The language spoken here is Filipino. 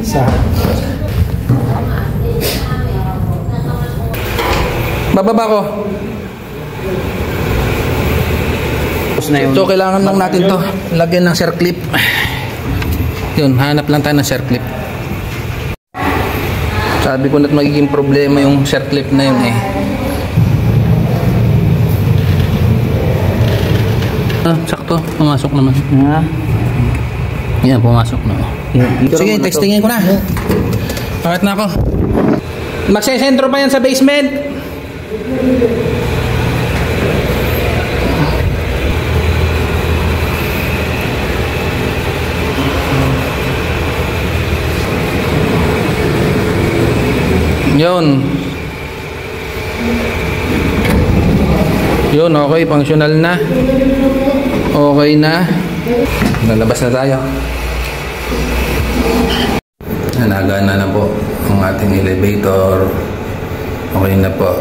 Sa bababa ko. So kailangan lang natin to lagyan ng circlip. Yun, hanap lang tayo ng circlip. Sabi ko na't magiging problema yung circlip na yun eh. Sakto, pumasok naman. Yan, pumasok na. Sige, textingin ko na. Pakit na ako. Magsesentro pa yan sa basement. Yun. Yun, okay, functional na. Okay na. Lalabas na tayo. Nagana na po ang ating elevator. Okay na po.